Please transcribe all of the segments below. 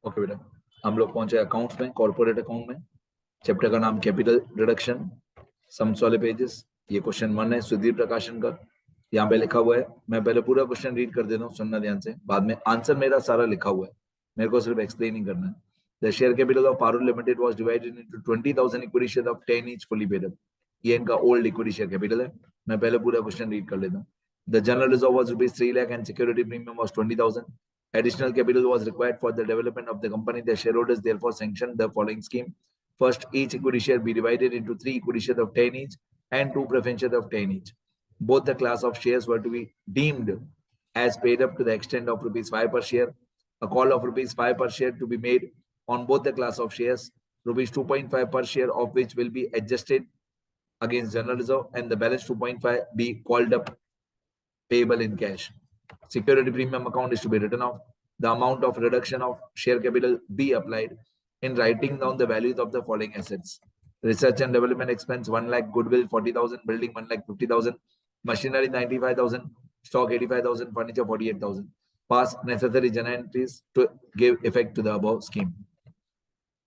Okay बेटा, हम लोग पहुंचे अकाउंट्स में, कॉर्पोरेट अकाउंट में। चैप्टर का नाम कैपिटल रिडक्शन, सम्स वाले पेजेस। ये क्वेश्चन 1 है सुधीर प्रकाशन का। यहाँ पे लिखा हुआ है, मैं पहले पूरा क्वेश्चन रीड कर देता हूँ, सुनना ध्यान से। बाद में आंसर मेरा सारा लिखा हुआ है, मेरे को सिर्फ एक्सप्लेन ही करना है। The share capital of Parul limited was divided into 20,000 equity share of 10 each fully paid up। ये इनका ओल्ड इक्विटी शेयर कैपिटल है। मैं पहले पूरा क्वेश्चन रीड कर लेता हूँ। The general reserve was rupees 3 lakh and security premium was 20,000। Additional capital was required for the development of the company. The shareholders therefore sanctioned the following scheme. First, each equity share be divided into 3 equity shares of 10 each and 2 preference shares of 10 each. Both the class of shares were to be deemed as paid up to the extent of rupees 5 per share. A call of rupees 5 per share to be made on both the class of shares. Rupees 2.5 per share of which will be adjusted against general reserve and the balance 2.5 be called up payable in cash. Security premium account is to be written off. The amount of reduction of share capital be applied in writing down the values of the following assets. Research and development expense 1 lakh, goodwill 40,000, building 1,50,000, machinery 95,000, stock 85,000, furniture 48,000. Pass necessary journal entries to give effect to the above scheme.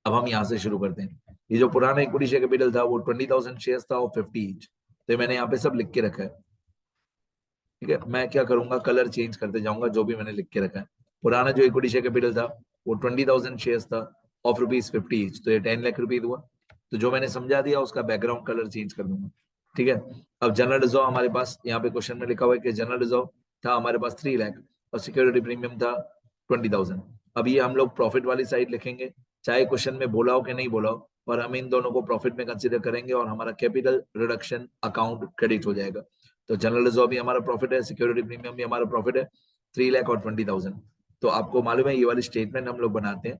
अब हम यहाँ से शुरू करते हैं। ये जो पुराना इक्विटी शेयर कैपिटल था वो 20,000 शेयर्स था और 50 ईच। तो मैंने यहाँ पे सब लिख के रखा है, ठीक है। मैं क्या करूंगा, कलर चेंज करते जाऊंगा जो भी मैंने लिख के रखा है। पुराना जो इक्विटी शेयर कैपिटल था वो 20,000 शेयर्स था ऑफ रुपीज 50 ईच, तो ये 10 लाख रुपीज हुआ। तो जो मैंने समझा दिया उसका बैकग्राउंड कलर चेंज कर दूंगा, ठीक है। अब जनरल रिजर्व हमारे पास यहाँ पे क्वेश्चन में लिखा हुआ है कि जनरल रिजर्व था हमारे पास 3 लाख और सिक्योरिटी प्रीमियम था 20,000। अब ये हम लोग प्रॉफिट वाली साइड लिखेंगे, चाहे क्वेश्चन में बोला हो कि नहीं बोला हो, और हम इन दोनों को प्रॉफिट में कंसीडर करेंगे और हमारा कैपिटल रिडक्शन अकाउंट क्रेडिट हो जाएगा। तो जनरल रिजर्व भी हमारा प्रॉफिट है, सिक्योरिटी प्रीमियम भी हमारा प्रॉफिट है, 3 लाख और 20,000। तो आपको मालूम है ये वाली स्टेटमेंट हम लोग बनाते हैं।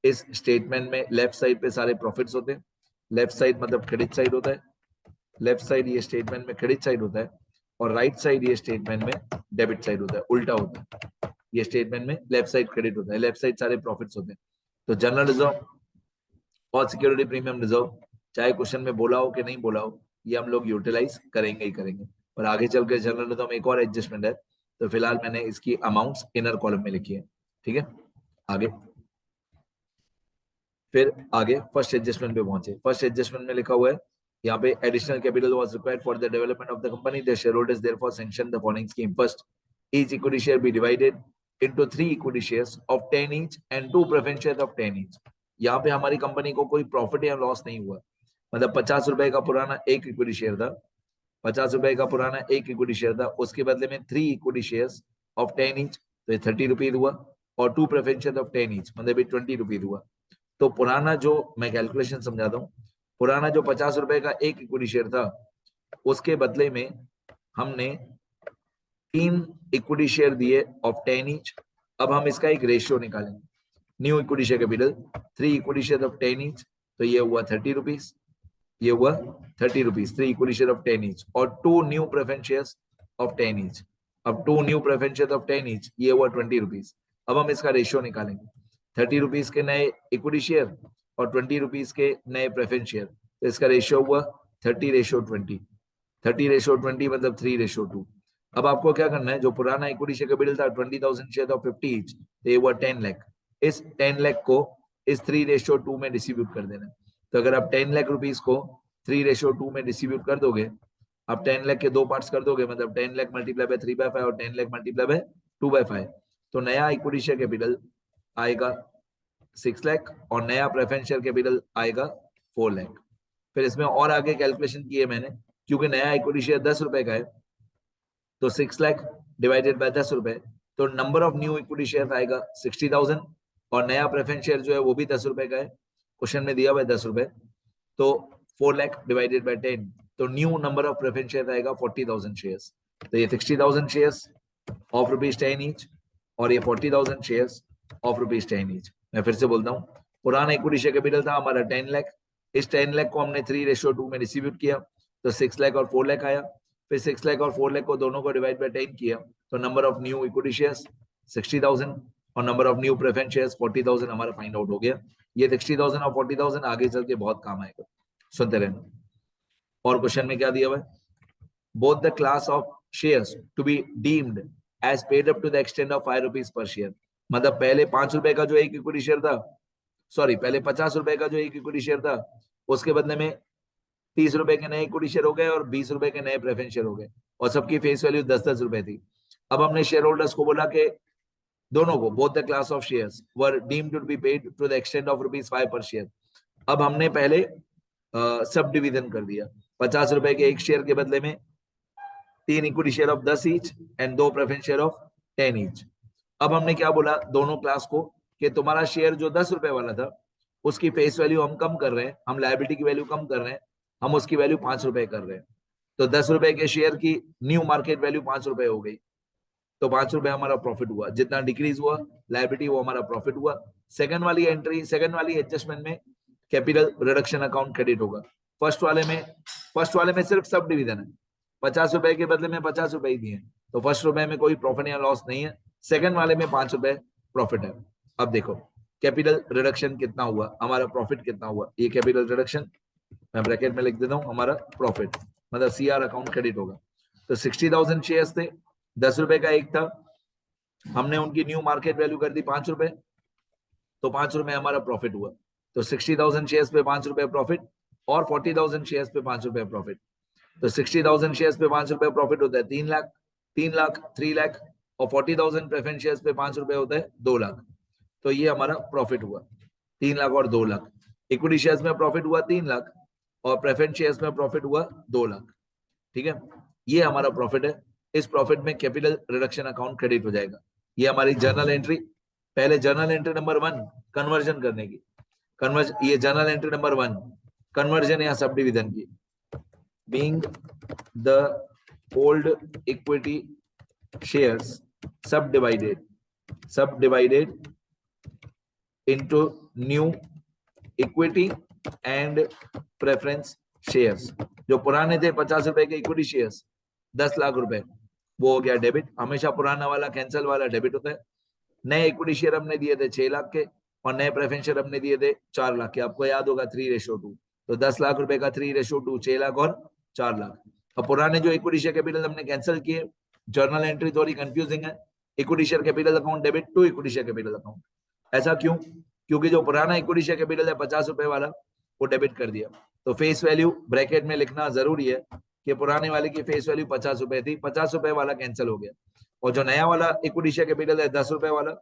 इस स्टेटमेंट में लेफ्ट साइड पे सारे प्रॉफिट्स होते हैं, लेफ्ट साइड मतलब क्रेडिट साइड होता है, लेफ्ट साइड ये स्टेटमेंट में क्रेडिट साइड होता है, और राइट साइड ये स्टेटमेंट में डेबिट साइड होता है, उल्टा होता है। ये स्टेटमेंट में लेफ्ट साइड क्रेडिट होता है, लेफ्ट साइड सारे प्रॉफिट्स होते हैं। तो जनरल रिजर्व और सिक्योरिटी प्रीमियम रिजर्व चाहे क्वेश्चन में बोला हो कि नहीं बोला हो, ये हम लोग यूटिलाइज करेंगे ही करेंगे। और आगे चल के जनरल रिजर्व में एक और एडजस्टमेंट है, तो फिलहाल मैंने इसकी अमाउंट्स इनर कॉलम में लिखी है, ठीक है। आगे फिर आगे फर्स्ट एडजस्टमेंट पे पहुंचे। फर्स्ट एडजस्टमेंट में लिखा हुआ है यहाँ पे additional capital was required for the development of the company. The shareholders therefore sanction the following scheme. First, each equity share be divided into 3 equity shares of 10 each and 2 preference shares of 10 each। यहाँ पे हमारी company को कोई profit या loss नहीं हुआ, मतलब 50 रुपए का पुराना एक इक्विटी शेयर था, 50 रुपए का पुराना एक इक्विटी शेयर था, उसके बदले में 3 इक्विटी शेयर्स ऑफ 10 each, तो ये 30 रुपीज हुआ, और 2 प्रेफरेंस शेयर ऑफ 10 each मतलब 20 रुपीज हुआ। तो पुराना जो मैं कैलकुलेशन समझाता हूँ, पुराना जो 50 रुपए का एक इक्विटी शेयर था उसके बदले में हमने 3 इक्विटी शेयर दिए ऑफ 10 each। अब हम इसका एक रेशियो निकालेंगे। New equity share capital 3 equity share of 10 each, तो ये हुआ 30 रुपीज, ये हुआ 30 rupees 3 equity share of 10 each, और 2 new preference shares of 10 each। अब 2 new preference share of 10 each, ये हुआ 20 रुपीज। अब हम इसका रेशियो निकालेंगे, 30 रुपीज के नए इक्विटी शेयर और 20 रुपीज के नए प्रेफरेंस शेयर, तो इसका रेशियो हुआ 30:20। 30:20 मतलब 3:2। अब आपको क्या करना है, जो पुराना इक्विटी शेयर कैपिटल था 20,000 शेयर ऑफ 50 each, तो ये हुआ 10 लाख। इस 10 लाख को इस 3:2 में डिस्ट्रीब्यूट कर देना। तो अगर आप 10 लाख रुपीस को 3:2 में डिस्ट्रीब्यूट कर दोगे, आप 10 लाख के 2 पार्ट्स कर दोगे, मतलब 10 लाख मल्टीप्लाई बाय 3/5 और 10 लाख मल्टीप्लाई बाय 2/5, तो नया इक्विटी शेयर कैपिटल आएगा 6 लाख और नया प्रेफरेंस शेयर कैपिटल आएगा 4 लाख। फिर इसमें और आगे कैलकुलेशन की है मैंने, क्योंकि नया इक्विटी शेयर 10 रुपए का है, तो 6 लाख डिवाइडेड बाय 10 रुपए, तो number of new equity share आएगा 60,000, और नया प्रेफरेंस शेयर जो है वो भी 10 रुपए का है, क्वेश्चन में दिया हुआ है 10 रुपए, तो 4 लाख डिवाइडेड बाय 10, तो new number of preference share आएगा 40,000 शेयर्स। तो ये 60,000 शेयर्स ऑफ रुपीज 10 ईच, और ये 40,000 शेयर्स ऑफ रुपीज 10 ईच। मैं फिर से बोलता हूँ, पुराना इक्विटी शेयर कैपिटल था हमारा 10 लाख, इस 10 लाख को हमने 3:2 में डिस्ट्रीब्यूट किया, तो 6 लाख और 4 लाख आया। फिर 6 लाख और 4 लाख को दोनों को डिवाइड बाय 10 किया, तो number of new equity shares 60,000 और number of new preference shares 40,000 हमारा फाइंड आउट हो गया। ये 60,000 और 40,000 आगे चल के बहुत काम आएगा, सुनते रहना। और क्वेश्चन में क्या दिया हुआ है, both the class of shares to be deemed as paid up to the extent of 5 rupees per share। मतलब पहले 5 रुपए का जो एक इक्विटी शेयर था, सॉरी पहले 50 रुपए का जो एक इक्विटी शेयर था, उसके बदले में 30 रुपए के नए इक्विटी शेयर हो गए और 20 रुपए के नए प्रेफरेंस शेयर हो गए, और सबकी फेस वैल्यू 10-10 रुपए थी। अब हमने शेयर होल्डर्स को बोला कि दोनों को, both the class of shares were deemed to be paid to the extent of ₹5 per share. अब हमने पहले सब डिवीजन कर दिया, 50 रुपए के एक शेयर के बदले में 3 equity share of 10 each and 2 preference share of 10 each. अब हमने क्या बोला दोनों क्लास को कि तुम्हारा शेयर जो 10 रुपए वाला था, उसकी फेस वैल्यू हम कम कर रहे हैं, हम लायबिलिटी की वैल्यू कम कर रहे हैं, हम उसकी वैल्यू 5 रुपए कर रहे हैं। तो 10 रुपए के शेयर की न्यू मार्केट वैल्यू 5 रुपए हो गई, तो 5 रुपए हमारा प्रॉफिट हुआ। जितना डिक्रीज हुआ लायबिलिटी वो हमारा प्रॉफिट हुआ। सेकंड वाली एंट्री, सेकंड वाली एडजस्टमेंट में कैपिटल रिडक्शन अकाउंट क्रेडिट होगा। फर्स्ट वाले में सिर्फ सब डिवीजन है, 50 रुपए के बदले में 50 रुपए ही दिए, तो फर्स्ट रुपए में कोई प्रॉफिट या लॉस नहीं है। सेकंड वाले में 5 रुपए प्रॉफिट है। अब देखो कैपिटल रिडक्शन कितना हुआ, हमारा प्रॉफिट कितना हुआ, ये कैपिटल रिडक्शन मैं ब्रैकेट में लिख देता हूँ, हमारा प्रॉफिट मतलब सीआर अकाउंट क्रेडिट होगा। तो 60,000 शेयर्स थे, 10 रुपए का एक था, हमने उनकी न्यू मार्केट वैल्यू कर दी 5 रुपए, तो 5 रुपए हमारा प्रॉफिट हुआ। तो 60,000 शेयर्स पे 5 रुपए प्रॉफिट और 40,000 शेयर्स पे 5 रुपए प्रॉफिट। तो 60,000 शेयर्स पे 5 रुपए प्रॉफिट होता है 3 लाख, 3 लाख 3 लाख, और 40,000 प्रेफरेंस शेयर्स पे 5 रुपए होता है 2 लाख। तो ये हमारा प्रॉफिट हुआ 3 लाख और 2 लाख। इक्विटी शेयर्स में प्रॉफिट हुआ 3 लाख और प्रेफरेंस शेयर्स में प्रॉफिट हुआ 2 लाख। ठीक है, ये हमारा प्रॉफिट है। इस प्रॉफिट में कैपिटल रिडक्शन अकाउंट क्रेडिट हो जाएगा। ये हमारी जर्नल एंट्री, पहले जर्नल एंट्री नंबर 1 कन्वर्जन करने की, ये जर्नल एंट्री नंबर 1 कन्वर्जन या सब डिविजन की। being the old equity shares subdivided into new equity and preference shares। जो पुराने थे 50 रुपए के इक्विटी शेयर्स 10 लाख रुपए, वो हो गया डेबिट। हमेशा पुराना वाला कैंसिल वाला डेबिट होता है। नए इक्विटी शेयर हमने दिए थे 6 लाख के और नए प्रेफरेंस शेयर हमने दिए थे 4 लाख के, आपको याद होगा 3:2। तो 10 लाख रुपए का 3:2 6 लाख और 4 लाख। अब पुराने जो इक्विटी शेयर कैपिटल हमने कैंसिल किए, जर्नल एंट्री थोड़ी कंफ्यूजिंग है। Equity share capital account debit to equity share capital account. ऐसा क्यों? क्योंकि जो पुराना इक्विटी शेयर कैपिटल है 50 रुपए वाला, वो डेबिट कर दिया। तो फेस वैल्यू ब्रैकेट में लिखना जरूरी है कि पुराने वाले की फेस वैल्यू 50 रुपए थी, 50 रुपए वाला कैंसिल हो गया, और जो नया वाला इक्विटी शेयर कैपिटल है 10 रुपए वाला,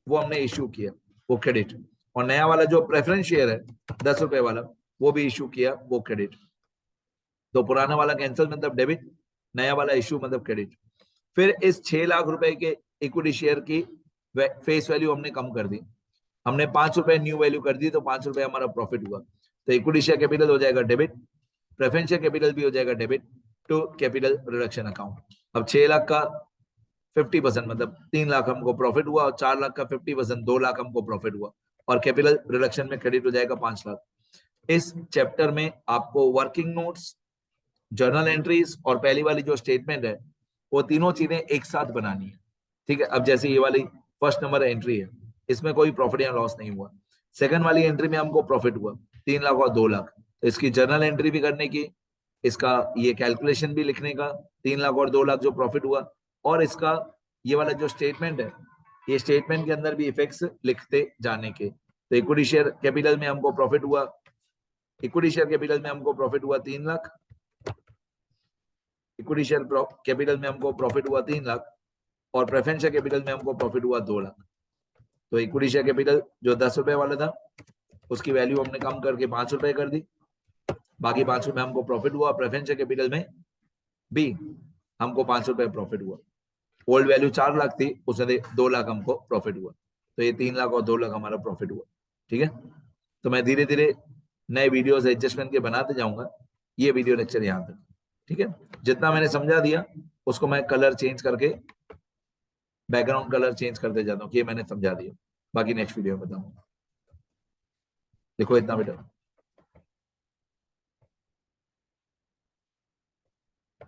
वो हमने इश्यू किया, वो क्रेडिट। और नया वाला जो प्रेफरेंस शेयर है 10 रुपए वाला, वो भी इश्यू किया, वो क्रेडिट। तो पुराना वाला कैंसिल मतलब डेबिट, नया वाला इश्यू मतलब क्रेडिट। फिर इस 6 लाख रुपए के इक्विटी शेयर की फेस वैल्यू हमने कम कर दी, हमने 5 रुपए न्यू वैल्यू कर दी, तो 5 रुपए हमारा प्रॉफिट हुआ। तो इक्विटी शेयर कैपिटल हो जाएगा डेबिट, प्रेफरेंस शेयर कैपिटल भी हो जाएगा debit to capital reduction account. अब 6 लाख का 50% मतलब 3 लाख हमको प्रॉफिट हुआ, और 4 लाख का 50% 2 लाख हमको प्रॉफिट हुआ, और कैपिटल रिडक्शन में क्रेडिट हो जाएगा 5 लाख। इस चैप्टर में आपको वर्किंग नोट्स, जर्नल एंट्रीज और पहली वाली जो स्टेटमेंट है, वो तीनों चीजें एक साथ बनानी है। ठीक है, अब जैसे ये वाली फर्स्ट नंबर एंट्री है, इसमें कोई प्रॉफिट या लॉस नहीं हुआ। सेकंड वाली एंट्री में हमको प्रॉफिट हुआ 3 लाख और 2 लाख, तो इसकी जर्नल एंट्री भी करने की, इसका ये कैलकुलेशन भी लिखने का, 3 लाख और 2 लाख जो प्रॉफिट हुआ, और इसका ये वाला जो स्टेटमेंट है, ये स्टेटमेंट के अंदर भी इफेक्ट्स लिखते जाने के। तो इक्विटी शेयर कैपिटल में हमको प्रॉफिट हुआ, इक्विटी शेयर कैपिटल में हमको प्रॉफिट हुआ 3 लाख, इक्विटी शेयर कैपिटल में हमको प्रॉफिट हुआ 3 लाख, और प्रेफरेंस शेयर कैपिटल में हमको प्रॉफिट हुआ 2 लाख। तो इक्विटी शेयर कैपिटल जो 10 रुपए वाला था, उसकी वैल्यू हमने कम करके 5 रुपए कर दी, बाकी 5 रुपए हमको प्रॉफिट हुआ। प्रेफरेंस शेयर कैपिटल में भी हमको 5 रुपए प्रॉफिट हुआ। ओल्ड वैल्यू 4 लाख थी, उसमें 2 लाख हमको प्रॉफिट हुआ, तो ये 3 लाख और 2 लाख हमारा प्रॉफिट हुआ। ठीक है, तो मैं धीरे धीरे नए वीडियोस एडजस्टमेंट के बनाते जाऊंगा। ये वीडियो लेक्चर यहाँ तक। ठीक है, जितना मैंने समझा दिया उसको मैं कलर चेंज करके, बैकग्राउंड कलर चेंज करते जाता हूँ कि ये मैंने समझा दिया, बाकी नेक्स्ट वीडियो में बताऊंगा। देखो इतना बेटा।